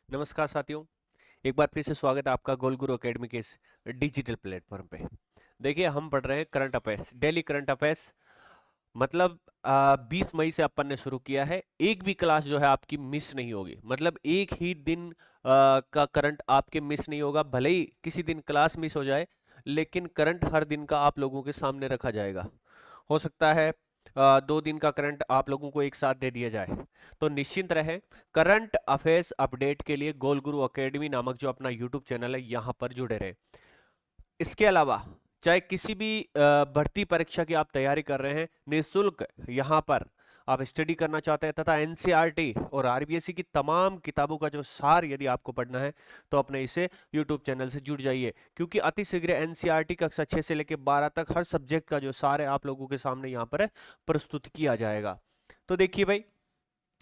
नमस्कार साथियों। एक बार फिर से स्वागत है आपका गोल गुरु एकेडमी के इस डिजिटल प्लेटफॉर्म पे। देखिए, हम पढ़ रहे हैं current affairs, daily current affairs. मतलब 20 मई से अपन ने शुरू किया है। एक भी क्लास जो है आपकी मिस नहीं होगी, मतलब एक ही दिन का करंट आपके मिस नहीं होगा। भले ही किसी दिन क्लास मिस हो जाए, लेकिन करंट हर दिन का आप लोगों के सामने रखा जाएगा। हो सकता है 2 दिन का करंट आप लोगों को एक साथ दे दिया जाए। तो निश्चिंत रहे, करंट अफेयर्स अपडेट के लिए गोल गुरु एकेडमी नामक जो अपना यूट्यूब चैनल है यहाँ पर जुड़े रहे। इसके अलावा चाहे किसी भी भर्ती परीक्षा की आप तैयारी कर रहे हैं, निःशुल्क यहाँ पर आप स्टडी करना चाहते हैं, तथा एनसीईआरटी और आरबीएसई की तमाम किताबों का जो सार यदि आपको पढ़ना है, तो अपने इसे यूट्यूब चैनल से जुड़ जाइए, क्योंकि अतिशीघ्र एनसीईआरटी कक्षा 6 से लेकर 12 तक हर सब्जेक्ट का जो सार है आप लोगों के सामने यहाँ पर प्रस्तुत किया जाएगा। तो देखिए भाई,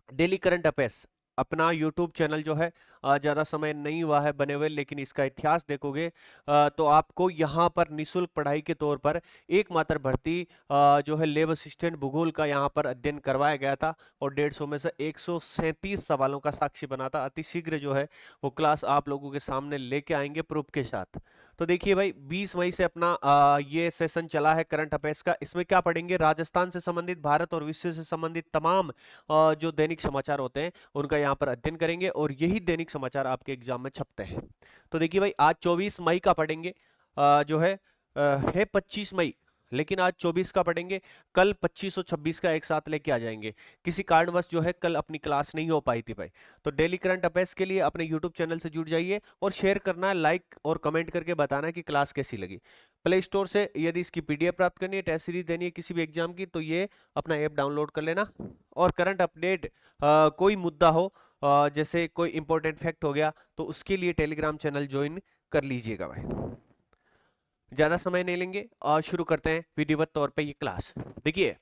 डेली करंट अफेयर्स अपना यूट्यूब चैनल जो है ज़्यादा समय नहीं हुआ है बने हुए, लेकिन इसका इतिहास देखोगे तो आपको यहाँ पर निशुल्क पढ़ाई के तौर पर एकमात्र भर्ती जो है लेब असिस्टेंट भूगोल का यहाँ पर अध्ययन करवाया गया था, और 150 में से 137 सवालों का साक्षी बना था। अतिशीघ्र जो है वो क्लास आप लोगों के सामने लेके आएंगे प्रूफ के साथ। तो देखिए भाई, 20 मई से अपना ये सेशन चला है करंट अफेयर्स का। इसमें क्या पढ़ेंगे? राजस्थान से संबंधित, भारत और विश्व से संबंधित तमाम जो दैनिक समाचार होते हैं उनका यहाँ पर अध्ययन करेंगे, और यही दैनिक समाचार आपके एग्जाम में छपते हैं। तो देखिए भाई, आज 24 मई का पढ़ेंगे, जो है 25 मई, लेकिन आज 24 का पढ़ेंगे। कल 25 और 26 का एक साथ लेके आ जाएंगे। किसी कारणवश जो है कल अपनी क्लास नहीं हो पाई थी भाई। तो डेली करंट अफेयर्स के लिए अपने यूट्यूब चैनल से जुड़ जाइए, और शेयर करना है, लाइक और कमेंट करके बताना है कि क्लास कैसी लगी। प्ले स्टोर से यदि इसकी पीडीएफ प्राप्त करनी है, टेस्ट सीरीज देनी है किसी भी एग्जाम की, तो ये अपना ऐप डाउनलोड कर लेना। और करंट अपडेट कोई मुद्दा हो, जैसे कोई इंपॉर्टेंट फैक्ट हो गया, तो उसके लिए टेलीग्राम चैनल ज्वाइन कर लीजिएगा भाई। ज्यादा समय नहीं लेंगे और शुरू करते हैं विधिवत तौर पे ये क्लास। देखिए,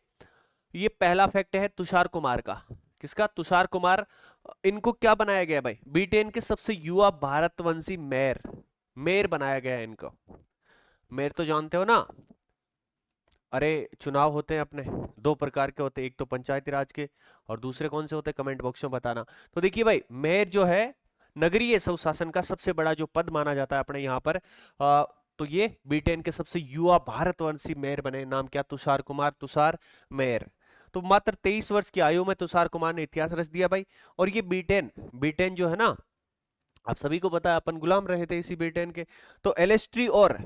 ये पहला फैक्ट है तुषार कुमार का। किसका? तुषार कुमार। इनको क्या बनाया गया भाई? ब्रिटेन के सबसे युवा भारतवंशी मेयर, मेयर बनाया गया है इनको। मेयर तो जानते हो ना? अरे, चुनाव होते हैं अपने, दो प्रकार के होते हैं, एक तो पंचायती राज के, और दूसरे कौन से होते हैं कमेंट बॉक्स में बताना। तो देखिए भाई, मेयर जो है नगरीय सुशासन का सबसे बड़ा जो पद माना जाता है अपने यहाँ पर, तो ये ब्रिटेन के सबसे युवा भारतवंशी मेयर बने। नाम क्या? तुषार कुमार, तुषार मेयर। तो मात्र 23 वर्ष की आयु में तुषार कुमार ने इतिहास रच दिया भाई। और ये ब्रिटेन, ब्रिटेन जो है ना, आप सभी को पता है अपन गुलाम रहे थे इसी ब्रिटेन के। तो एलेस्ट्री और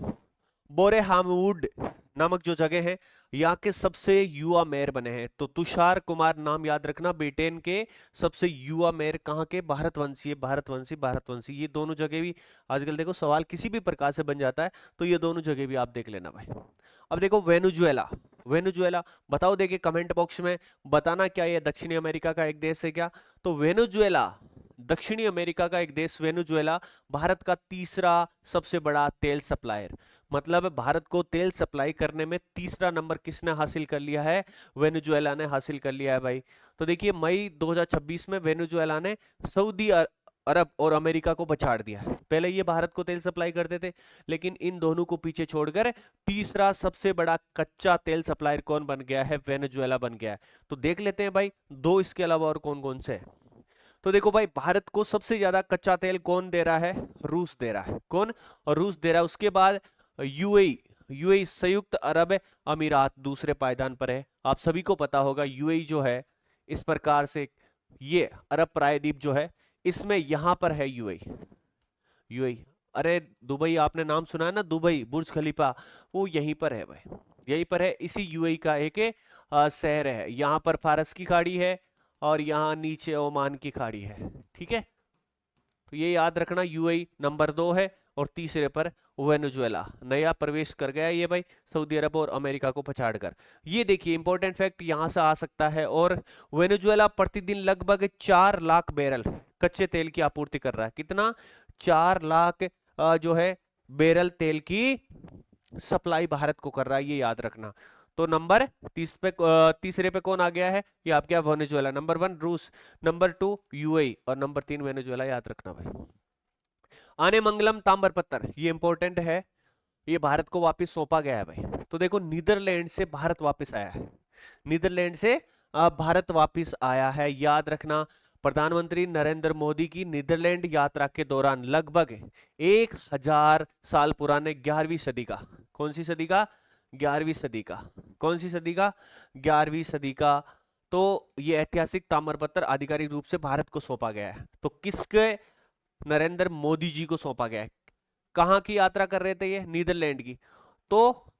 बोरेहामवुड नामक जो जगह है, यहाँ के सबसे युवा मेयर बने हैं। तो तुषार कुमार नाम याद रखना, ब्रिटेन के सबसे युवा मेयर कहाँ के? भारतवंशी, भारतवंशी, भारतवंशी। ये दोनों जगह भी आजकल देखो सवाल किसी भी प्रकार से बन जाता है, तो ये दोनों जगह भी आप देख लेना भाई। अब देखो वेनेजुएला, वेनेजुएला बताओ, देखिए कमेंट बॉक्स में बताना, क्या ये दक्षिणी अमेरिका का एक देश है क्या? तो वेनेजुएला दक्षिणी अमेरिका का एक देश वेनेजुएला भारत का तीसरा सबसे बड़ा तेल सप्लायर। मतलब भारत को तेल सप्लाई करने में तीसरा नंबर किसने हासिल कर लिया है? वेनेजुएला ने हासिल कर लिया है भाई। तो देखिए, मई 2026 में वेनेजुएला ने सऊदी अरब और अमेरिका को पछाड़ दिया है। पहले ये भारत को तेल सप्लाई करते थे, लेकिन इन दोनों को पीछे छोड़कर तीसरा सबसे बड़ा कच्चा तेल सप्लायर कौन बन गया है? वेनेजुएला बन गया है। तो देख लेते हैं भाई, दो इसके अलावा और कौन कौन से हैं। तो देखो भाई, भारत को सबसे ज्यादा कच्चा तेल कौन दे रहा है? रूस दे रहा है। कौन? और रूस दे रहा है। उसके बाद यूएई, यूएई संयुक्त अरब अमीरात दूसरे पायदान पर है। आप सभी को पता होगा यूएई जो है, इस प्रकार से ये अरब प्रायद्वीप जो है, इसमें यहां पर है यूएई, यूएई। अरे दुबई, आपने नाम सुना है ना, दुबई, बुर्ज खलीफा, वो यहीं पर है भाई, यहीं पर है। इसी यूएई का एक शहर है। यहाँ पर फारस की खाड़ी है, और यहाँ नीचे ओमान की खाड़ी है। ठीक है, तो ये याद रखना, यूएई नंबर 2 है, और तीसरे पर वेनेजुएला नया प्रवेश कर गया ये भाई, सऊदी अरब और अमेरिका को पछाड़कर। ये देखिए इंपॉर्टेंट फैक्ट यहां से आ सकता है। और वेनेजुएला प्रतिदिन लगभग 4 लाख बैरल कच्चे तेल की आपूर्ति कर रहा है। कितना? 4 लाख जो है बैरल तेल की सप्लाई भारत को कर रहा है, ये याद रखना। तो नंबर तीसरे पे कौन आ गया है? ये आप क्या? वेनेजुएला। नंबर 1 रूस, नंबर 2 यूएई, और नंबर 3 वेनेजुएला, याद रखना भाई। आने मंगलम ताम्र पत्थर, ये इंपॉर्टेंट है, ये भारत को वापस सौंपा गया है भाई। तो देखो, नीदरलैंड से भारत वापस आया है, नीदरलैंड से भारत वापस आया है, याद रखना। प्रधानमंत्री नरेंद्र मोदी की नीदरलैंड यात्रा के दौरान लगभग 1000 साल पुराने 11वीं सदी का, कौन सी सदी का, 11वीं सदी का, कौन सी सदी का, 11वीं सदी का, तो ये ऐतिहासिक ताम्रपत्र आधिकारिक रूप से भारत को सौंपा गया है। तो किसके, नरेंद्र मोदी जी को सौंपा गया है। कहां की यात्रा कर रहे थे ये, नीदरलैंड की। तो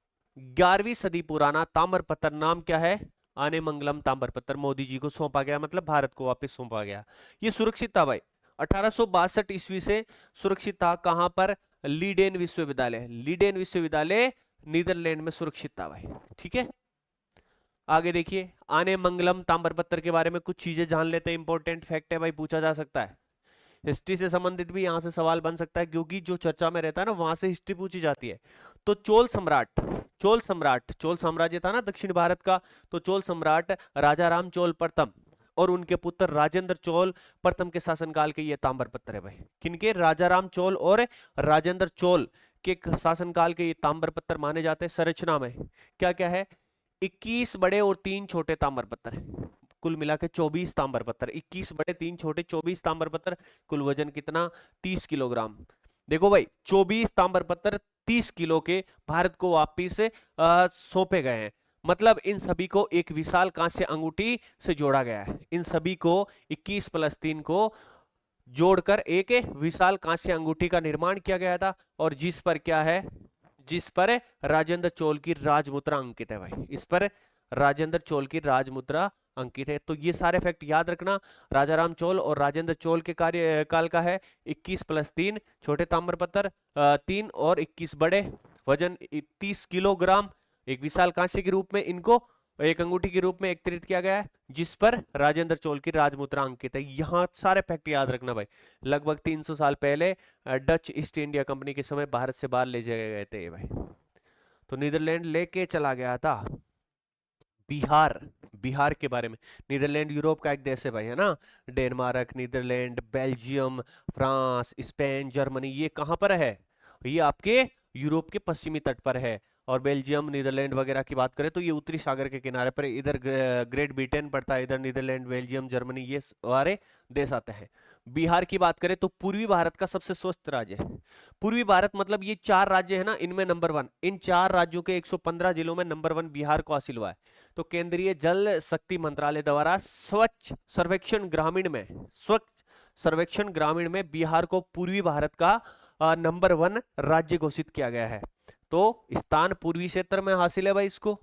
11वीं सदी पुराना ताम्रपत्र नाम क्या है, आने मंगलम ताम्रपत्र, मोदी जी को सौंपा गया, मतलब भारत को वापस सौंपा गया। ये सुरक्षित था भाई, 1862 ईस्वी से सुरक्षित था। कहां पर, लीडेन विश्वविद्यालय, लीडेन विश्वविद्यालय नीदरलैंड में सुरक्षित था भाई। ठीक है, आगे देखिए, आने मंगलम ताम्रपत्र के बारे में कुछ चीजें जान लेते हैं, इंपॉर्टेंट फैक्ट है भाई, पूछा जा सकता है। हिस्ट्री से संबंधित भी यहां से सवाल बन सकता है, क्योंकि जो चर्चा में रहता है ना वहां से हिस्ट्री पूछी जाती है। तो चोल सम्राट, चोल सम्राट, चोल साम्राज्य था ना दक्षिण भारत का, तो चोल सम्राट राजा राम चोल प्रथम और उनके पुत्र राजेंद्र चोल प्रथम के शासनकाल के ये ताम्रपत्र है भाई। किनके, राजा राम चोल और राजेंद्र चोल के शासनकाल के ये ताम्रपत्र माने जाते हैं। संरचना में क्या क्या है, 21 बड़े और 3 छोटे ताम्रपत्र, कुल मिला के 24 ताम्रपत्र, 21 बड़े 3 छोटे 24 ताम्रपत्र, कुल वजन कितना, 30 किलोग्राम। देखो भाई 24 ताम्रपत्र 30 किलो के भारत को वापिस सौंपे गए हैं। मतलब इन सभी को एक विशाल कांस्य अंगूठी से जोड़ा गया है। इन सभी को 21 + 3 को जोड़कर एक विशाल कांस्य अंगूठी का निर्माण किया गया था, और जिस पर क्या है, जिस पर राजेंद्र चोल की राजमुद्रा अंकित है भाई। इस पर राजेंद्र चोल की राजमुद्रा अंकित है। तो ये सारे फैक्ट याद रखना। राजा राम चोल और राजेंद्र चोल के कार्यकाल का है 21 + 3 छोटे ताम्रपत्र 3 और 21 बड़े, वजन 30 किलोग्राम, एक विशाल कांस्य के रूप में इनको एक अंगूठी के रूप में एकत्रित किया गया है, जिस पर राजेंद्र चोल की राजमुद्रा अंकित है। यहाँ सारे फैक्ट याद रखना भाई। लगभग 300 साल पहले डच ईस्ट इंडिया कंपनी के समय भारत से बाहर ले जाए गए थे भाई। तो नीदरलैंड लेके चला गया था बिहार, बिहार के बारे में। नीदरलैंड यूरोप का एक देश है भाई, है ना। Denmark, Netherlands, Belgium, France, Spain, Germany, ये कहाँ पर है, ये आपके यूरोप के पश्चिमी तट पर है। और बेल्जियम, नीदरलैंड वगैरह की बात करें तो ये उत्तरी सागर के किनारे पर, इधर ग्रेट ब्रिटेन पड़ता है, इधर नीदरलैंड, बेल्जियम, जर्मनी, ये सारे देश आते हैं। बिहार की बात करें तो पूर्वी भारत का सबसे स्वस्थ राज्य है। पूर्वी भारत मतलब ये 4 राज्य है ना, इनमें नंबर 1, इन 4 राज्यों के 115 जिलों में नंबर 1 बिहार को हासिल हुआ है। तो केंद्रीय जल शक्ति मंत्रालय द्वारा स्वच्छ सर्वेक्षण ग्रामीण में, स्वच्छ सर्वेक्षण ग्रामीण में बिहार को पूर्वी भारत का नंबर 1 राज्य घोषित किया गया है। तो स्थान पूर्वी क्षेत्र में हासिल है भाई इसको।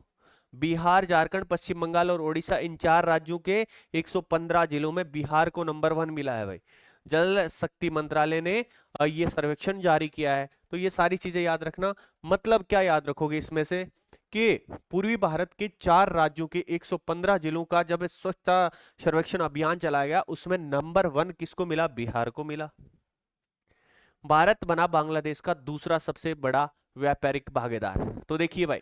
बिहार, झारखंड, पश्चिम बंगाल और ओडिशा, इन 4 राज्यों के 115 जिलों में बिहार को नंबर 1 मिला है भाई। जल शक्ति मंत्रालय ने ये सर्वेक्षण जारी किया है। तो ये सारी चीजें याद रखना। मतलब क्या याद रखोगे इसमें से, कि पूर्वी भारत के 4 राज्यों के 115 जिलों का जब स्वच्छता सर्वेक्षण अभियान चलाया गया, उसमें नंबर 1 किसको मिला, बिहार को मिला। भारत बना बांग्लादेश का दूसरा सबसे बड़ा व्यापारिक भागीदार। तो देखिए भाई,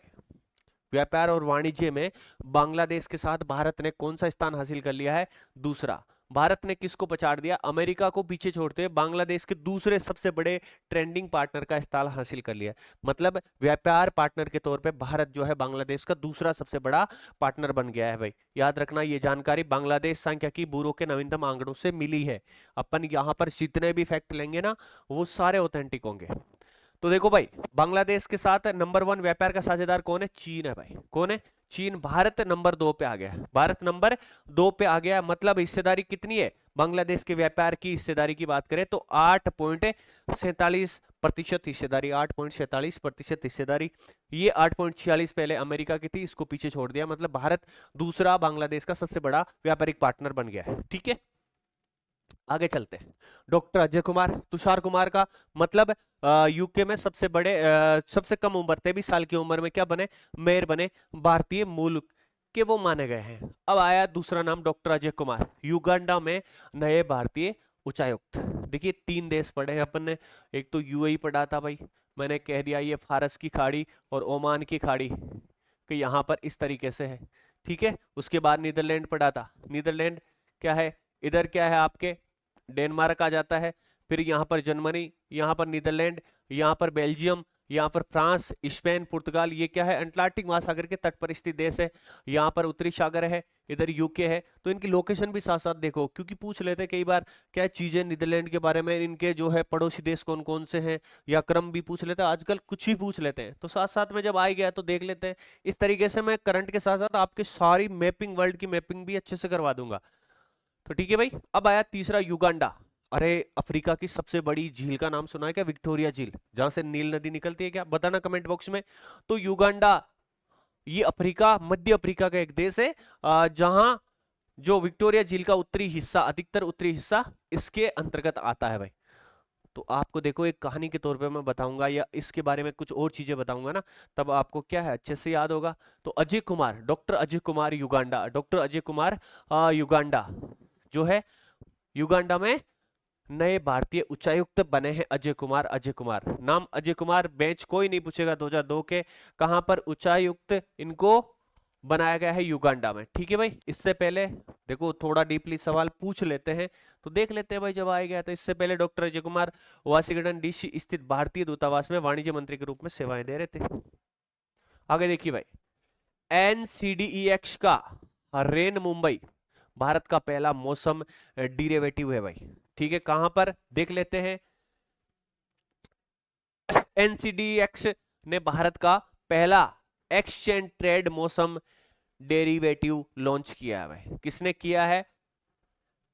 व्यापार और वाणिज्य में बांग्लादेश के साथ भारत ने कौन सा स्थान हासिल कर लिया है, दूसरा। भारत ने किसको पछाड़ दिया, अमेरिका को पीछे छोड़ते बांग्लादेश के दूसरे सबसे बड़े ट्रेंडिंग पार्टनर का स्थान हासिल कर लिया। मतलब व्यापार पार्टनर के तौर पे भारत जो है बांग्लादेश का दूसरा सबसे बड़ा पार्टनर बन गया है भाई। याद रखना, ये जानकारी बांग्लादेश सांख्यिकी ब्यूरो के नवीनतम आंकड़ों से मिली है। अपन यहाँ पर जितने भी फैक्ट लेंगे ना, वो सारे ऑथेंटिक होंगे। तो देखो भाई, बांग्लादेश के साथ नंबर 1 व्यापार का साझेदार कौन है, चीन है भाई। कौन है, चीन। भारत नंबर 2 पे आ गया, भारत नंबर 2 पे आ गया। मतलब हिस्सेदारी कितनी है बांग्लादेश के व्यापार की, हिस्सेदारी की बात करें तो 8.47% हिस्सेदारी, 8.47% हिस्सेदारी। ये 8.46 पहले अमेरिका की थी, इसको पीछे छोड़ दिया। मतलब भारत दूसरा बांग्लादेश का सबसे बड़ा व्यापारिक पार्टनर बन गया है। ठीक है, आगे चलते हैं। डॉक्टर अजय कुमार, तुषार कुमार का मतलब यूके में सबसे बड़े सबसे कम उम्र 23 साल की उम्र में क्या बने, मेयर बने, भारतीय मूल के वो माने गए हैं। अब आया दूसरा नाम, डॉक्टर अजय कुमार, युगांडा में नए भारतीय उच्चायुक्त। देखिए 3 देश पढ़े हैं अपन ने, एक तो यूएई पढ़ा था भाई, मैंने कह दिया ये फारस की खाड़ी और ओमान की खाड़ी कि यहाँ पर इस तरीके से है। ठीक है, उसके बाद नीदरलैंड पढ़ा था। नीदरलैंड क्या है, इधर क्या है आपके, डेनमार्क आ जाता है। फिर यहाँ पर जर्मनी, यहाँ पर नीदरलैंड, यहाँ पर बेल्जियम, यहाँ पर फ्रांस, स्पेन, पुर्तगाल, ये क्या है, अटलांटिक महासागर के तट पर स्थित देश है। यहाँ पर उत्तरी सागर है, इधर यूके है। तो इनकी लोकेशन भी साथ साथ देखो, क्योंकि पूछ लेते हैं कई बार क्या चीजें नीदरलैंड के बारे में, इनके जो है पड़ोसी देश कौन कौन से हैं, या क्रम भी पूछ लेते हैं, आजकल कुछ भी पूछ लेते हैं। तो साथ साथ में जब आ गया तो देख लेते हैं। इस तरीके से मैं करंट के साथ साथ आपकी सारी मैपिंग, वर्ल्ड की मैपिंग भी अच्छे से करवा दूंगा। तो ठीक है भाई। अब आया तीसरा, युगांडा। अरे, अफ्रीका की सबसे बड़ी झील का नाम सुना है क्या? विक्टोरिया झील, जहां से नील नदी निकलती है, क्या बताना कमेंट बॉक्स में। तो युगांडा, ये अफ्रीका, मध्य अफ्रीका का एक देश है, जहां जो विक्टोरिया झील का उत्तरी हिस्सा, अधिकतर उत्तरी हिस्सा इसके अंतर्गत आता है भाई। तो आपको देखो एक कहानी के तौर पे मैं बताऊंगा, या इसके बारे में कुछ और चीजें बताऊंगा ना, तब आपको क्या है अच्छे से याद होगा। तो Ajay Kumar, doctor Ajay Kumar Uganda, doctor Ajay Kumar Uganda जो है, युगांडा में नए भारतीय उच्चायुक्त बने हैं अजय कुमार। अजय कुमार नाम, अजय कुमार बेंच कोई नहीं पूछेगा 2002 के, कहां पर उच्चायुक्त इनको बनाया गया है? युगांडा में। ठीक है भाई। इससे पहले देखो थोड़ा डीपली सवाल पूछ लेते हैं, तो देख लेते हैं भाई जब आए गया। तो इससे पहले doctor Ajay Kumar Washington DC स्थित भारतीय दूतावास में वाणिज्य मंत्री के रूप में सेवाएं दे रहे थे। आगे देखिए भाई, एनसीडीईएक्स का रेन मुंबई भारत का पहला मौसम डिरेवेटिव है भाई। ठीक है, कहां पर देख लेते हैं। एनसीडीएक्स ने भारत का पहला एक्सचेंज ट्रेड मौसम डेरिवेटिव लॉन्च किया है भाई। किसने किया है?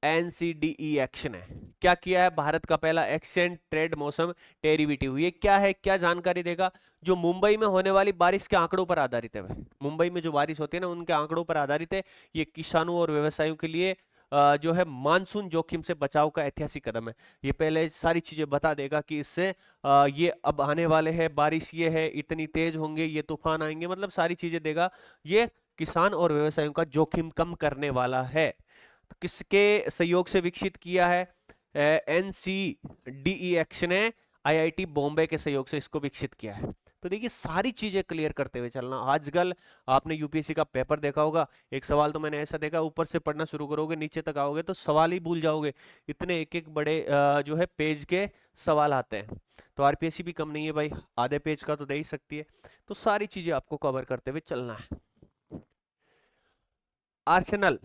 एनसीडीईएक्स ने क्या किया है? भारत का पहला एक्सचेंज ट्रेड मौसम डेरिवेटिव। ये क्या है, क्या जानकारी देगा? जो मुंबई में होने वाली बारिश के आंकड़ों पर आधारित है भाई। मुंबई में जो बारिश होती है ना, उनके आंकड़ों पर आधारित है। ये किसानों और व्यवसायों के लिए जो है मानसून जोखिम से बचाव का ऐतिहासिक कदम है। ये पहले सारी चीजें बता देगा कि इससे ये अब आने वाले हैं, बारिश ये है, इतनी तेज होंगे, ये तूफान आएंगे, मतलब सारी चीजें देगा। ये किसान और व्यवसायों का जोखिम कम करने वाला है। तो किसके सहयोग से विकसित किया है? एनसीडीईएक्स ने आईआईटी बॉम्बे के सहयोग से इसको विकसित किया है। तो देखिए सारी चीजें क्लियर करते हुए चलना। आजकल आपने यूपीएससी का पेपर देखा होगा, एक सवाल तो मैंने ऐसा देखा, ऊपर से पढ़ना शुरू करोगे नीचे तक आओगे तो सवाल ही भूल जाओगे, इतने एक एक बड़े जो है पेज के सवाल आते हैं। तो आरपीएससी भी कम नहीं है भाई, आधे पेज का तो दे ही सकती है। तो सारी चीजें आपको कवर करते हुए चलना है। आर्सेनल,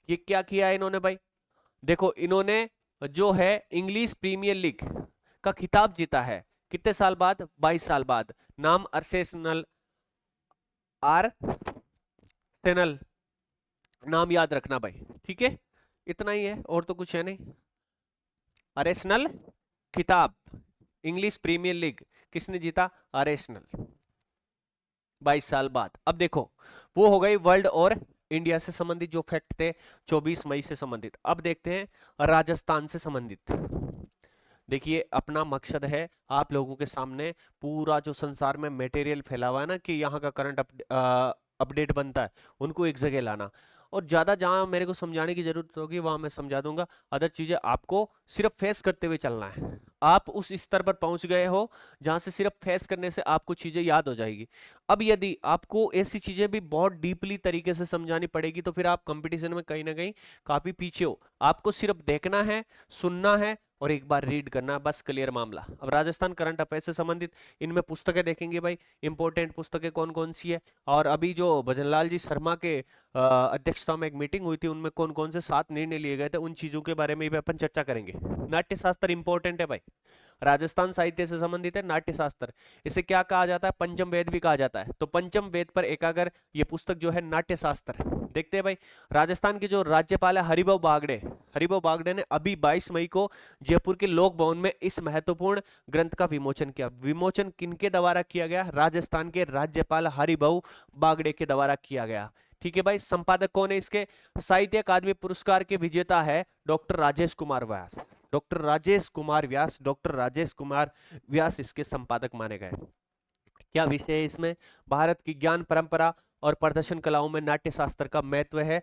ये क्या किया है इन्होंने भाई? देखो इन्होंने जो है इंग्लिश प्रीमियर लीग का खिताब जीता है। कितने साल बाद? 22 साल बाद। नाम अर्सेनल, आर्सेनल नाम याद रखना भाई। ठीक है, इतना ही है, और तो कुछ है नहीं। अर्सेनल खिताब, इंग्लिश प्रीमियर लीग किसने जीता? अर्सेनल, 22 साल बाद। अब देखो वो हो गई वर्ल्ड और इंडिया से संबंधित जो फैक्ट थे 24 मई से संबंधित। अब देखते हैं राजस्थान से संबंधित। देखिए अपना मकसद है आप लोगों के सामने पूरा जो संसार में मटेरियल फैला हुआ है ना, कि यहाँ का करंट अपडेट बनता है, उनको एक जगह लाना। और ज्यादा जहां मेरे को समझाने की जरूरत होगी वहां मैं समझा दूंगा, अदर चीजें आपको सिर्फ फेस करते हुए चलना है। आप उस स्तर पर पहुंच गए हो जहां से सिर्फ फेस करने से आपको चीजें याद हो जाएगी। अब यदि आपको ऐसी चीजें भी बहुत डीपली तरीके से समझानी पड़ेगी तो फिर आप कंपटीशन में कहीं ना कहीं काफी पीछे हो। आपको सिर्फ देखना है, सुनना है और एक बार रीड करना, बस क्लियर मामला। अब राजस्थान करंट अफेयर से संबंधित इनमें पुस्तकें देखेंगे भाई, इंपॉर्टेंट पुस्तकें कौन कौन सी है। और अभी जो भजनलाल जी शर्मा के अध्यक्षता में एक मीटिंग हुई थी, उनमें कौन कौन से 7 निर्णय लिए गए थे, उन चीजों के बारे में भी अपन चर्चा करेंगे। नाट्य शास्त्र इंपॉर्टेंट है भाई, राजस्थान साहित्य से संबंधित है नाट्य शास्त्र। इसे क्या कहा जाता है? पंचम वेद भी कहा जाता है। तो पंचम वेद पर एकाग्र ये पुस्तक जो है नाट्य शास्त्र। देखते हैं भाई, राजस्थान के जो राज्यपाल है हरिभाऊ बागड़े, हरिभाऊ बागड़े ने अभी 22 मई को जयपुर के लोक भवन में इस महत्वपूर्ण ग्रंथ का विमोचन किया। विमोचन किनके द्वारा किया गया? राजस्थान के राज्यपाल हरिभाऊ बागड़े के द्वारा किया गया। ठीक है भाई। संपादक कौन है इसके? साहित्य अकादमी पुरस्कार के विजेता है doctor Rajesh Kumar Vyas. Doctor Rajesh Kumar Vyas, doctor Rajesh Kumar Vyas इसके संपादक माने गए। क्या विषय है इसमें? भारत की ज्ञान परंपरा और प्रदर्शन कलाओं में नाट्य शास्त्र का महत्व है।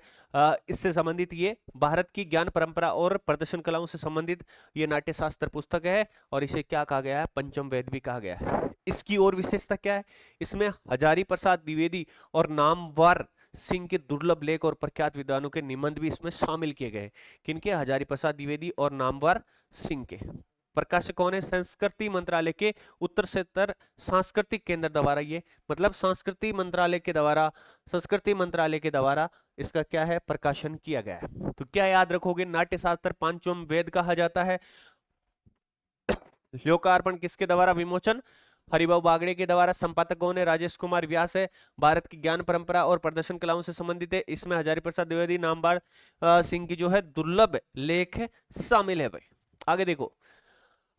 इससे संबंधित ये भारत की ज्ञान परंपरा और प्रदर्शन कलाओं से संबंधित ये नाट्य शास्त्र पुस्तक है, और इसे क्या कहा गया है? पंचम वेद भी कहा गया है। इसकी और विशेषता क्या है? इसमें हजारी प्रसाद द्विवेदी और नामवर सिंह के दुर्लभ लेख और प्रख्यात विद्वानों के निबंध भी इसमें शामिल किए गए। किनके? हजारी प्रसाद द्विवेदी और नामवर सिंह के। प्रकाशक कौन है? संस्कृति मंत्रालय के उत्तर क्षेत्र सांस्कृतिक केंद्र द्वारा, ये मतलब संस्कृति मंत्रालय के द्वारा इसका क्या है? प्रकाशन किया गया है। तो क्या याद रखोगे? नाट्य शास्त्र पांचवें वेद कहा जाता है। लोकार्पण किसके द्वारा विमोचन? हरिभाऊ बागड़े के द्वारा। संपादक कौन है? राजेश कुमार व्यास है। भारत की ज्ञान परंपरा और प्रदर्शन कलाओं से संबंधित है। इसमें हजारी प्रसाद द्विवेदी, नामवर सिंह की जो है दुर्लभ लेख शामिल है भाई। आगे देखो,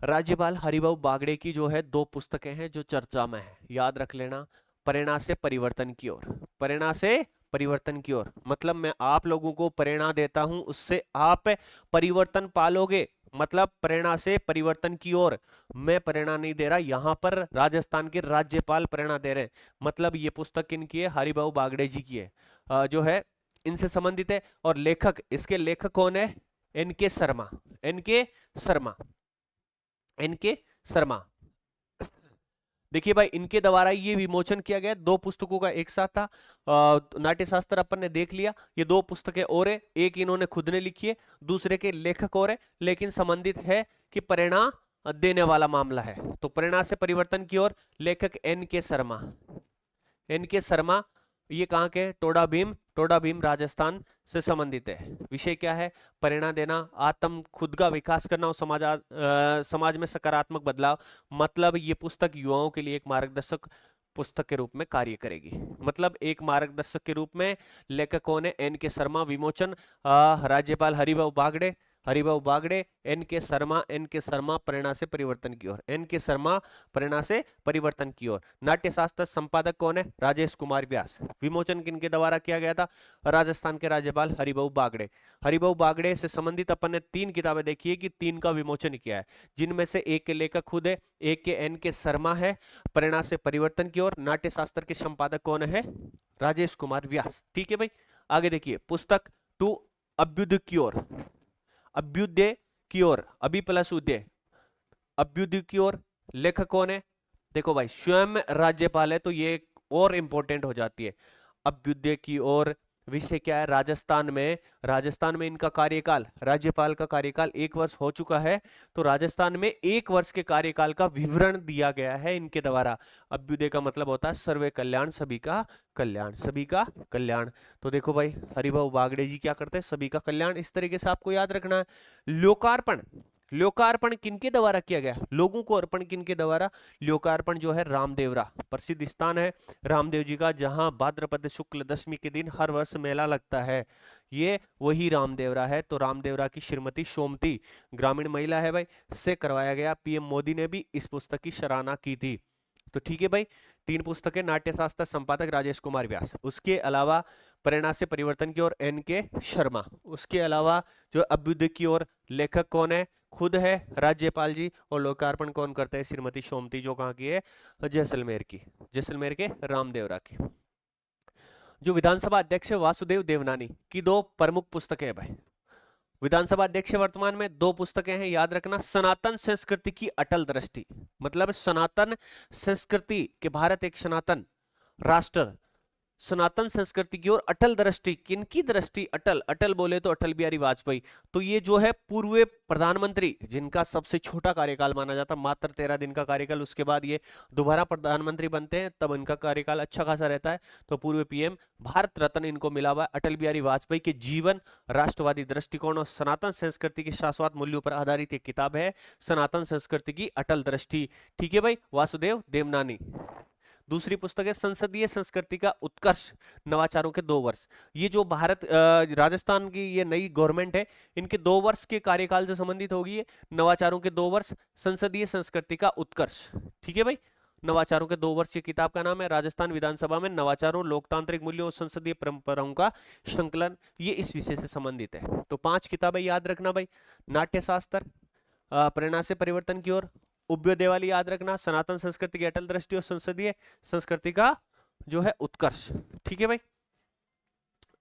राज्यपाल हरिभाऊ बागड़े की जो है 2 पुस्तकें हैं जो चर्चा में है, याद रख लेना। प्रेरणा से परिवर्तन की ओर, प्रेरणा से परिवर्तन की ओर, मतलब मैं आप लोगों को प्रेरणा देता हूं, उससे आप परिवर्तन पालोगे। मतलब प्रेरणा से परिवर्तन की ओर, मैं प्रेरणा नहीं दे रहा, यहां पर राजस्थान के राज्यपाल प्रेरणा दे रहे हैं। मतलब ये पुस्तक किनकी है? हरिभाऊ बागड़े जी की है, जो है इनसे संबंधित है। और लेखक, इसके लेखक कौन है? NK. Sharma, NK. Sharma, NK. Sharma. देखिए भाई, इनके द्वारा ये विमोचन किया गया 2 पुस्तकों का एक साथ था। नाट्य शास्त्र अपन ने देख लिया, ये 2 पुस्तकें और है, एक इन्होंने खुद ने लिखी है, दूसरे के लेखक और है, लेकिन संबंधित है कि प्रेरणा देने वाला मामला है। तो प्रेरणा से परिवर्तन की ओर, लेखक एन.के. शर्मा, एन.के. शर्मा। ये कहाँ के? टोडा भीम राजस्थान से संबंधित है। विषय क्या है? प्रेरणा देना, आत्म खुद का विकास करना और समाज में सकारात्मक बदलाव। मतलब ये पुस्तक युवाओं के लिए एक मार्गदर्शक पुस्तक के रूप में कार्य करेगी। मतलब एक मार्गदर्शक के रूप में लेखक कौन है? एन.के. शर्मा। विमोचन राज्यपाल हरिभाऊ बागड़े, हरिभाऊ बागड़े, एन.के. शर्मा, एन.के. शर्मा प्रेरणा से परिवर्तन की ओर, एन.के. शर्मा प्रेरणा से परिवर्तन की ओर। नाट्यशास्त्र संपादक कौन है? राजेश कुमार व्यास। विमोचन किनके द्वारा किया गया था? राजस्थान के राज्यपाल हरिभाऊ बागड़े। हरिभाऊ बागड़े से संबंधित अपन ने 3 किताबें देखी है कि 3 का विमोचन किया है, जिनमें से एक के लेखक खुद है, एक के एन.के. शर्मा है, प्रेरणा से परिवर्तन की ओर। नाट्यशास्त्र के संपादक कौन है? राजेश कुमार व्यास। ठीक है भाई, आगे देखिए, पुस्तक 2 अभ्युदय की ओर, अभ्युदय की ओर, अभी प्लस उदय, अभ्युदय की ओर। लेखक कौन है? देखो भाई, स्वयं राज्यपाल है, तो ये और इंपॉर्टेंट हो जाती है। अभ्युदय की ओर, विषय क्या है? राजस्थान में इनका कार्यकाल, राज्यपाल का कार्यकाल 1 वर्ष हो चुका है, तो राजस्थान में 1 वर्ष के कार्यकाल का विवरण दिया गया है इनके द्वारा। अभ्युदय का मतलब होता है सर्वे कल्याण, सभी का कल्याण, सभी का कल्याण। तो देखो भाई, हरिभाऊ बागड़े जी क्या करते हैं? सभी का कल्याण। इस तरीके से आपको याद रखना है। लोकार्पण, लोकार्पण किनके द्वारा किया गया? लोगों को अर्पण किनके द्वारा? लोकार्पण जो है रामदेवरा, प्रसिद्ध स्थान है रामदेव जी का, जहां भाद्रपद शुक्ल दशमी के दिन हर वर्ष मेला लगता है। ये वही रामदेवरा है। तो रामदेवरा की श्रीमती सोमती, ग्रामीण महिला है भाई, से करवाया गया। पीएम मोदी ने भी इस पुस्तक की सराहना की थी। तो ठीक है भाई, 3 पुस्तकें, नाट्यशास्त्र संपादक राजेश कुमार व्यास, उसके अलावा प्रेरणा से परिवर्तन की ओर एन.के. शर्मा, उसके अलावा जो अभ्युदय की ओर लेखक कौन है? खुद है राज्यपाल जी, और लोकार्पण कौन करते हैं? श्रीमती सोमती, जो कहाँ की है? जैसलमेर की, जैसलमेर के रामदेवरा की। जो विधानसभा अध्यक्ष है वासुदेव देवनानी की 2 प्रमुख पुस्तकें हैं भाई। विधानसभा अध्यक्ष वर्तमान में 2 पुस्तकें हैं, याद रखना। सनातन संस्कृति की अटल दृष्टि, मतलब सनातन संस्कृति के, भारत एक सनातन राष्ट्र, सनातन संस्कृति की ओर अटल दृष्टि। किनकी दृष्टि? अटल, अटल बोले तो अटल बिहारी वाजपेयी। तो ये जो है पूर्व प्रधानमंत्री, जिनका सबसे छोटा कार्यकाल माना जाता, मात्र 13 दिन का कार्यकाल, उसके बाद ये दोबारा प्रधानमंत्री बनते हैं, तब इनका कार्यकाल अच्छा खासा रहता है। तो पूर्व पीएम, भारत रत्न इनको मिला हुआ है। अटल बिहारी वाजपेयी के जीवन, राष्ट्रवादी दृष्टिकोण और सनातन संस्कृति के शाश्वत मूल्यों पर आधारित एक किताब है, सनातन संस्कृति की अटल दृष्टि। ठीक है भाई, वासुदेव देवनानी। दूसरी पुस्तक है संसदीय संस्कृति का उत्कर्ष, नवाचारों के 2 वर्ष। ये जो भारत राजस्थान की ये नई गवर्नमेंट है, इनके 2 वर्ष के कार्यकाल से संबंधित होगी ये, नवाचारों के 2 वर्ष, संसदीय संस्कृति का उत्कर्ष। ठीक है भाई, नवाचारों के 2 वर्ष की किताब का नाम है। राजस्थान विधानसभा में नवाचारों, लोकतांत्रिक मूल्यों और संसदीय परंपराओं का संकलन, ये इस विषय से संबंधित है। तो 5 किताबें याद रखना भाई। नाट्यशास्त्र प्रेरणा से परिवर्तन की ओर, उभयोदय वाली याद रखना, सनातन संस्कृति की अटल दृष्टि और संसदीय संस्कृति का जो है उत्कर्ष। ठीक है भाई,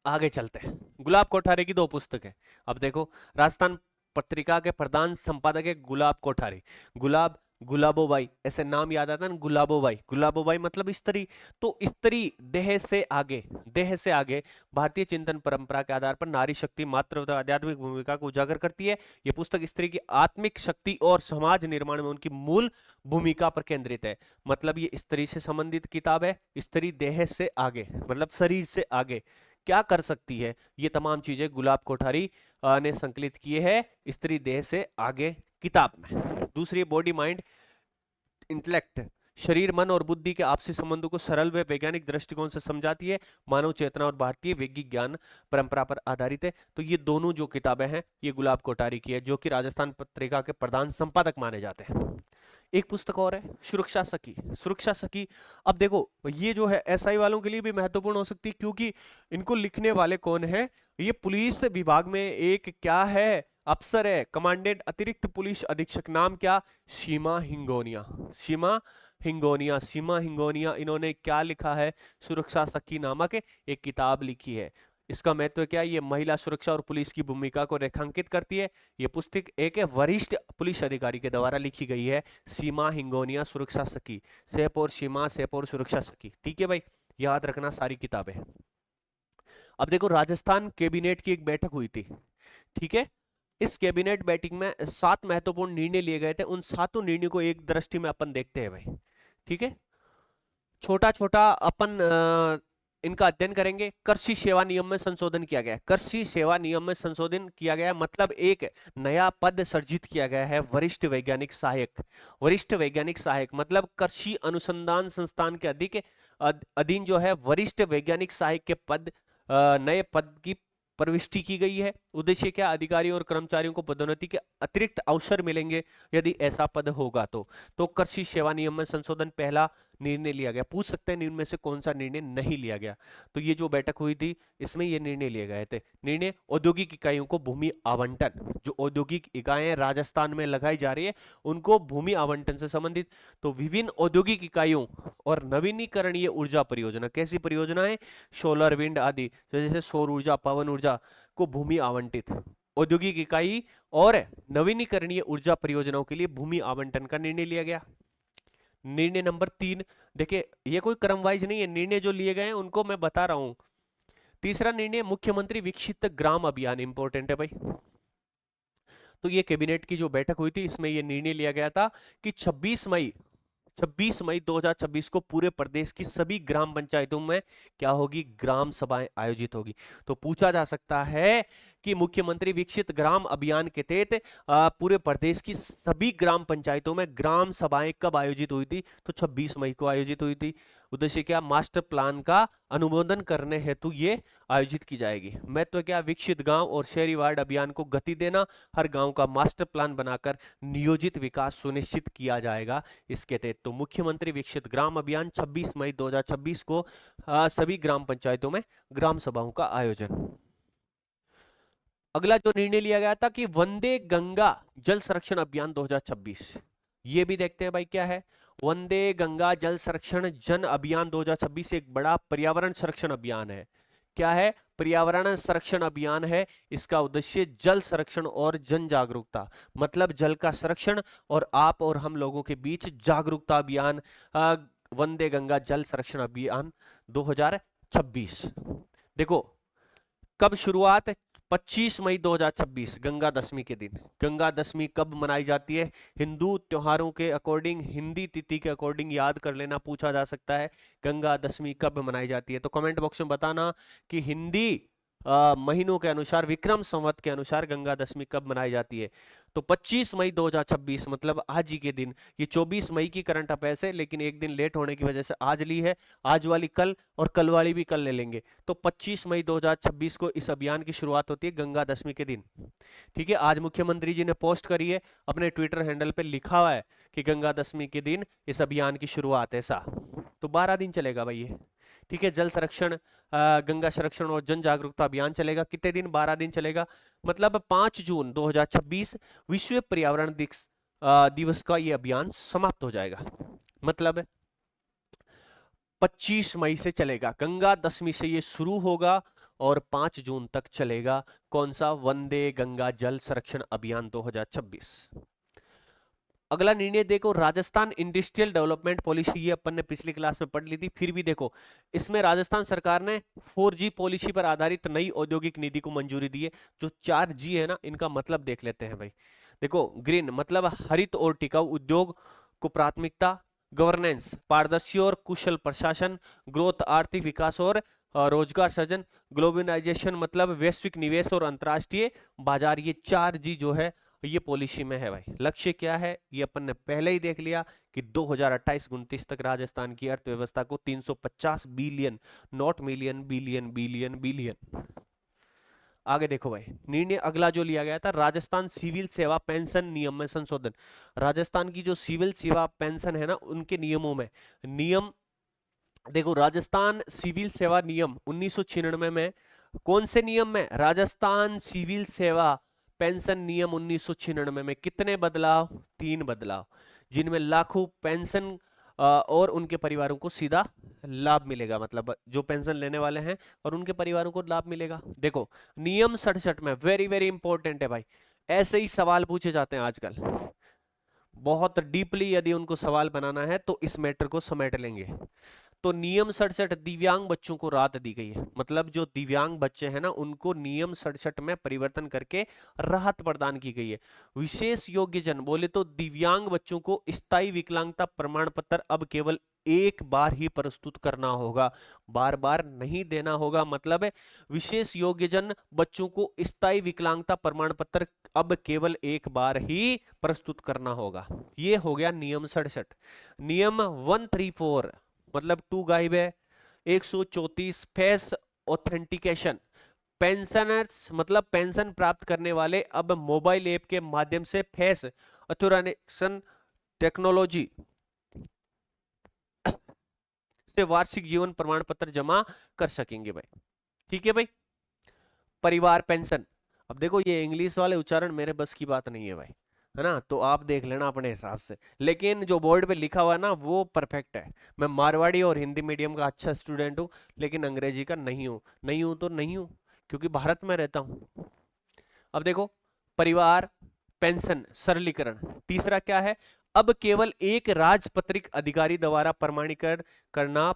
आगे चलते हैं। गुलाब कोठारी की 2 पुस्तक है। अब देखो, राजस्थान पत्रिका के प्रधान संपादक है गुलाब कोठारी। गुलाब गुलाबोबाई, ऐसे नाम याद आता है ना, गुलाबोबाई। गुलाबोबाई मतलब स्त्री। तो स्त्री देह से आगे, देह से आगे भारतीय चिंतन परंपरा के आधार पर नारी शक्ति मातृत्व आध्यात्मिक भूमिका को उजागर करती है। यह पुस्तक स्त्री की आत्मिक शक्ति और समाज निर्माण में उनकी मूल भूमिका पर केंद्रित है। मतलब ये स्त्री से संबंधित किताब है। स्त्री देह से आगे मतलब शरीर से आगे क्या कर सकती है, ये तमाम चीजें गुलाब कोठारी ने संकलित किए हैं स्त्री देह से आगे किताब में। दूसरी बॉडी माइंड इंटेलेक्ट, शरीर मन और बुद्धि के आपसी संबंधों को सरल व वैज्ञानिक दृष्टिकोण से समझाती है। मानव चेतना और भारतीय वैज्ञानिक ज्ञान परंपरा पर आधारित है। तो ये दोनों जो किताबें हैं ये गुलाब कोठारी की है, जो कि राजस्थान पत्रिका के प्रधान संपादक माने जाते हैं। एक पुस्तक और है सुरक्षा सखी। सुरक्षा सखी, अब देखो ये जो है एसआई वालों के लिए भी महत्वपूर्ण हो सकती है, क्योंकि इनको लिखने वाले कौन है, ये पुलिस विभाग में एक क्या है, अफसर है, कमांडेंट अतिरिक्त पुलिस अधीक्षक, नाम क्या, सीमा हिंगोनिया। सीमा हिंगोनिया, सीमा हिंगोनिया, इन्होंने क्या लिखा है, सुरक्षा सखी नामक एक किताब लिखी है। इसका महत्व क्या है, ये महिला सुरक्षा और पुलिस की भूमिका को रेखांकित करती है। ये पुस्तक एक वरिष्ठ पुलिस अधिकारी के द्वारा लिखी गई है, सीमा हिंगोनिया सुरक्षा सखी, सेप और सीमा, सेप और सुरक्षा सखी। ठीक है भाई, याद रखना सारी किताबें। अब देखो राजस्थान कैबिनेट की एक बैठक हुई थी, ठीक है। इस कैबिनेट बैठक में 7 महत्वपूर्ण निर्णय लिए गए थे। उन 7 निर्णयों को एक दृष्टि में अपन देखते हैं भाई, ठीक है। छोटा छोटा अपन इनका अध्ययन करेंगे। कृषि सेवा नियम में संशोधन किया गया है। कृषि सेवा नियम में संशोधन किया गया मतलब एक नया पद सृजित किया गया है, वरिष्ठ वैज्ञानिक सहायक। वरिष्ठ वैज्ञानिक सहायक मतलब कृषि अनुसंधान संस्थान के अधीन जो है वरिष्ठ वैज्ञानिक सहायक के पद, नए पद की प्रविष्टि की गई है। उद्देश्य क्या, अधिकारियों और कर्मचारियों को पदोन्नति के अतिरिक्त अवसर मिलेंगे यदि ऐसा पद होगा तो कृषि सेवा नियम में संशोधन पहला निर्णय लिया गया। पूछ सकते हैं इनमें से कौन सा निर्णय नहीं लिया गया। तो ये जो बैठक हुई थी इसमें ये निर्णय लिए गए थे। निर्णय, औद्योगिक इकाइयों को भूमि आवंटन, जो औद्योगिक इकाइयां राजस्थान में लगाई जा रही है उनको भूमि आवंटन से संबंधित। तो विभिन्न औद्योगिक इकाइयों और नवीनीकरणीय ऊर्जा परियोजना, कैसी परियोजना है, सोलर विंड आदि, तो जैसे सौर ऊर्जा, पवन ऊर्जा को भूमि आवंटित। औद्योगिक इकाई और नवीनीकरणीय ऊर्जा परियोजनाओं के लिए भूमि आवंटन का निर्णय लिया गया। निर्णय नंबर 3, देखिए ये कोई क्रम वाइज नहीं है, निर्णय जो लिए गए हैं उनको मैं बता रहा हूं। तीसरा निर्णय, मुख्यमंत्री विकसित ग्राम अभियान, इंपॉर्टेंट है भाई। तो ये कैबिनेट की जो बैठक हुई थी इसमें ये निर्णय लिया गया था कि 26 मई 2026 को पूरे प्रदेश की सभी ग्राम पंचायतों में क्या होगी, ग्राम सभाएं आयोजित होगी। तो पूछा जा सकता है कि मुख्यमंत्री विकसित ग्राम अभियान के तहत पूरे प्रदेश की सभी ग्राम पंचायतों में ग्राम सभाएं कब आयोजित हुई थी, तो 26 मई को आयोजित हुई थी। उद्देश्य क्या, मास्टर प्लान का अनुमोदन करने हेतु ये आयोजित की जाएगी। महत्व क्या, विकसित गांव और शहरी वार्ड अभियान को गति देना, हर गांव का मास्टर प्लान बनाकर नियोजित विकास सुनिश्चित किया जाएगा इसके तहत। तो मुख्यमंत्री विकसित ग्राम अभियान 26 मई 2026 को सभी ग्राम पंचायतों में ग्राम सभाओं का आयोजन। अगला जो निर्णय लिया गया था कि वंदे गंगा जल संरक्षण अभियान 2026, ये भी देखते हैं भाई क्या है। वंदे गंगा जल संरक्षण जन अभियान 2026 एक बड़ा पर्यावरण संरक्षण अभियान है। क्या है, पर्यावरण संरक्षण अभियान है। इसका उद्देश्य जल संरक्षण और जन जागरूकता, मतलब जल का संरक्षण और आप और हम लोगों के बीच जागरूकता अभियान, वंदे गंगा जल संरक्षण अभियान 2026। देखो कब शुरुआत, 25 मई 2026 गंगा दशमी के दिन। गंगा दशमी कब मनाई जाती है, हिंदू त्योहारों के अकॉर्डिंग, हिंदी तिथि के अकॉर्डिंग याद कर लेना, पूछा जा सकता है गंगा दशमी कब मनाई जाती है। तो कमेंट बॉक्स में बताना कि हिंदी महीनों के अनुसार, विक्रम संवत के अनुसार गंगा दशमी कब मनाई जाती है। तो 25 मई 2026 मतलब आज ही के दिन। ये 24 मई की करंट अफेयर्स है लेकिन एक दिन लेट होने की वजह से आज ली है, आज वाली कल और कल वाली भी कल ले लेंगे। तो 25 मई 2026 को इस अभियान की शुरुआत होती है गंगा दशमी के दिन। ठीक है, आज मुख्यमंत्री जी ने पोस्ट करी है अपने ट्विटर हैंडल पे, लिखा हुआ है कि गंगा दशमी के दिन इस अभियान की शुरुआत है। ऐसा तो 12 दिन चलेगा भाई ये। ठीक है, जल संरक्षण, गंगा संरक्षण और जन जागरूकता अभियान चलेगा। कितने दिन, 12 दिन चलेगा। मतलब 5 जून 2026 विश्व पर्यावरण दिवस का ये अभियान समाप्त हो जाएगा। मतलब 25 मई से चलेगा, गंगा दशमी से ये शुरू होगा और 5 जून तक चलेगा। कौन सा, वंदे गंगा जल संरक्षण अभियान 2026। अगला निर्णय देखो, राजस्थान इंडस्ट्रियल डेवलपमेंट पॉलिसी, ये अपन ने पिछली क्लास में पढ़ ली थी, फिर भी देखो इसमें राजस्थान सरकार ने 4G पॉलिसी पर आधारित नई औद्योगिक नीति को मंजूरी दी है। जो 4G है ना, इनका मतलब देख लेते हैं भाई। देखो, ग्रीन मतलब हरित और टिकाऊ उद्योग को प्राथमिकता, गवर्नेंस पारदर्शी और कुशल प्रशासन, ग्रोथ आर्थिक विकास और रोजगार सृजन, ग्लोबलाइजेशन मतलब वैश्विक निवेश और अंतर्राष्ट्रीय बाजार, ये 4G जो है ये पॉलिसी में है भाई। लक्ष्य क्या है ये अपन ने पहले ही देख लिया कि 2028-29 तक राजस्थान की अर्थव्यवस्था को 350 billion, not million, billion billion billion. आगे देखो भाई, निर्णय अगला जो लिया गया था, राजस्थान सिविल सेवा पेंशन नियम में संशोधन। राजस्थान की जो सिविल सेवा पेंशन है ना, उनके नियमों में नियम देखो, राजस्थान सिविल सेवा नियम 1996 में, कौन से नियम में? राजस्थान सिविल सेवा पेंशन नियम 1996 में कितने बदलाव? 3 बदलाव, जिनमें लाखों पेंशन और उनके परिवारों को सीधा लाभ मिलेगा, मतलब जो पेंशन लेने वाले हैं और उनके परिवारों को लाभ मिलेगा। देखो, नियम 67 में, वेरी वेरी इंपॉर्टेंट है भाई, ऐसे ही सवाल पूछे जाते हैं आजकल, बहुत डीपली यदि उनको सवाल बनाना है तो इस मैटर को समेट लेंगे। तो नियम 67, दिव्यांग बच्चों को राहत दी गई है, मतलब जो दिव्यांग बच्चे हैं ना, उनको नियम 67 में परिवर्तन करके राहत प्रदान की गई है। विशेष योग्यजन बोले तो दिव्यांग बच्चों को स्थायी विकलांगता प्रमाण पत्र अब केवल एक बार ही प्रस्तुत करना होगा, बार बार नहीं देना होगा। मतलब है विशेष योग्यजन बच्चों को स्थायी विकलांगता प्रमाण पत्र अब केवल एक बार ही प्रस्तुत करना होगा। ये हो गया नियम 67। नियम 134 मतलब 2 गायब है। 134 फेस ऑथेंटिकेशन, पेंशनर्स मतलब पेंशन प्राप्त करने वाले अब मोबाइल ऐप के माध्यम से फेस ऑथेंटिकेशन टेक्नोलॉजी से वार्षिक जीवन प्रमाण पत्र जमा कर सकेंगे भाई। ठीक है भाई। परिवार पेंशन, अब देखो ये इंग्लिश वाले उच्चारण मेरे बस की बात नहीं है भाई, है ना, तो आप देख लेना अपने हिसाब से, लेकिन जो बोर्ड पे लिखा हुआ है ना वो परफेक्ट है। मैं मारवाड़ी और हिंदी मीडियम का अच्छा स्टूडेंट हूँ, लेकिन अंग्रेजी का नहीं हूँ। नहीं हूँ तो नहीं हूँ, क्योंकि भारत में रहता हूँ। अब देखो, परिवार पेंशन सरलीकरण, तीसरा क्या है? अब केवल एक राजपत्रित अधिकारी द्वारा प्रमाणीकरण करना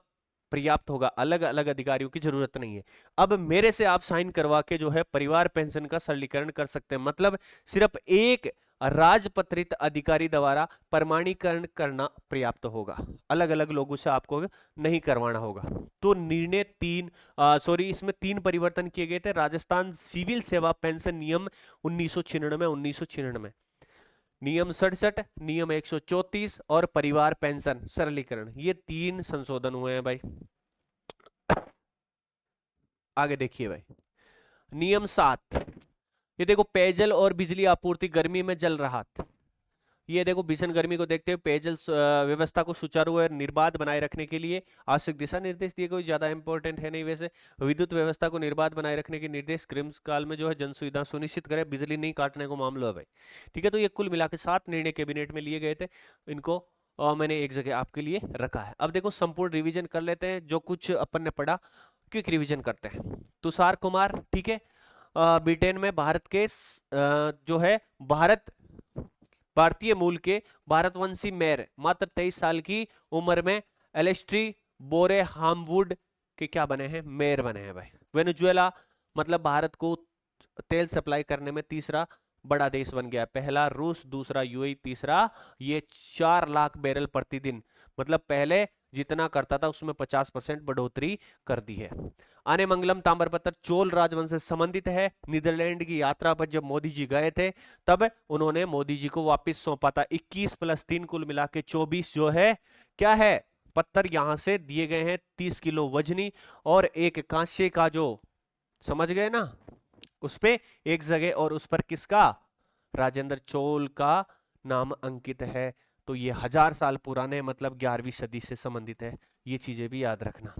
पर्याप्त होगा, अलग अलग अधिकारियों की जरूरत नहीं है। अब मेरे से आप साइन करवा के जो है परिवार पेंशन का सरलीकरण कर सकते हैं, मतलब सिर्फ एक राजपत्रित अधिकारी द्वारा प्रमाणीकरण करना पर्याप्त होगा, अलग अलग लोगों से आपको नहीं करवाना होगा। तो निर्णय 3 इसमें 3 परिवर्तन किए गए थे। राजस्थान सिविल सेवा पेंशन नियम 1996, नियम 67, नियम 134 और परिवार पेंशन सरलीकरण, ये 3 संशोधन हुए हैं भाई। आगे देखिए भाई, नियम 7, ये देखो पेयजल और बिजली आपूर्ति गर्मी में जल राहत। ये देखो भीषण गर्मी को देखते हुए पेयजल व्यवस्था को सुचारू और निर्बाध बनाए रखने के लिए आवश्यक दिशा निर्देश दिए। कोई ज्यादा इंपॉर्टेंट है नहीं वैसे। विद्युत व्यवस्था को निर्बाध बनाए रखने के निर्देश, ग्रीष्मकाल में जो है जन सुविधा सुनिश्चित करे, बिजली नहीं काटने को मामला है भाई। ठीक है, तो ये कुल मिला के 7 निर्णय कैबिनेट में लिए गए थे, इनको मैंने एक जगह आपके लिए रखा है। अब देखो संपूर्ण रिविजन कर लेते हैं, जो कुछ अपन ने पढ़ा क्विक रिविजन करते हैं। तुषार कुमार, ठीक है, ब्रिटेन में भारत के जो है भारतीय मूल के भारतवंशी मेयर, मात्र 23 साल की उम्र में एलेस्ट्री बोरे हामवुड के क्या बने हैं? मेयर बने हैं भाई। वेनेजुएला मतलब भारत को तेल सप्लाई करने में तीसरा बड़ा देश बन गया, पहला रूस, दूसरा यूएई, तीसरा ये 4 लाख बैरल प्रतिदिन, मतलब पहले जितना करता था उसमें 50% बढ़ोतरी कर दी है। आने मंगलम ताम्रपत्र चोल राजवंश से संबंधित है। नीदरलैंड की यात्रा पर जब मोदी जी गए थे तब उन्होंने मोदी जी को वापस सौंपा था। 21 + 3 कुल मिला के 24 जो है क्या है पत्थर यहां से दिए गए हैं, 30 किलो वजनी और एक कांसे का, जो समझ गए ना, उस पे एक जगह और उस पर किसका? राजेंद्र चोल का नाम अंकित है। तो ये 1000 साल पुराने, मतलब 11वीं सदी से संबंधित है, ये चीजें भी याद रखना।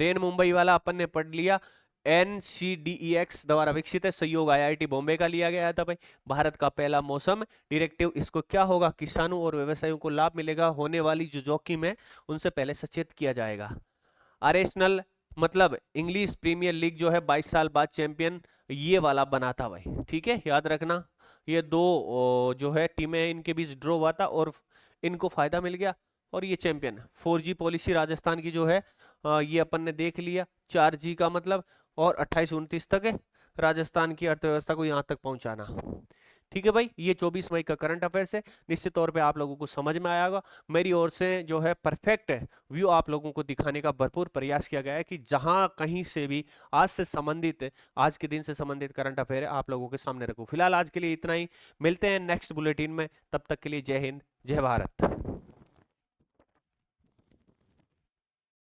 रेन मुंबई वाला अपन ने पढ़ लिया, NCDEX द्वारा विकसित है, सहयोग IIT बॉम्बे का लिया गया था भाई। भारत का पहला मौसम डायरेक्टिव, इसको क्या होगा? किसानों और व्यवसायियों को लाभ मिलेगा, होने वाली जो जोखिम है उनसे पहले सचेत किया जाएगा। आर्सेनल मतलब इंग्लिश प्रीमियर लीग जो है 22 साल बाद चैंपियन ये वाला बना था भाई, ठीक है, याद रखना। ये दो जो है टीमें इनके बीच ड्रॉ हुआ था और इनको फायदा मिल गया और ये चैंपियन। 4G पॉलिसी राजस्थान की जो है ये अपन ने देख लिया, 4G का मतलब, और 28-29 तक है राजस्थान की अर्थव्यवस्था को यहाँ तक पहुंचाना। ठीक है भाई, ये 24 मई का करंट अफेयर्स है। निश्चित तौर पे आप लोगों को समझ में आया होगा। मेरी ओर से जो है परफेक्ट व्यू आप लोगों को दिखाने का भरपूर प्रयास किया गया है कि जहां कहीं से भी आज से संबंधित, आज के दिन से संबंधित करंट अफेयर आप लोगों के सामने रखूं। फिलहाल आज के लिए इतना ही, मिलते हैं नेक्स्ट बुलेटिन में, तब तक के लिए जय हिंद, जय भारत।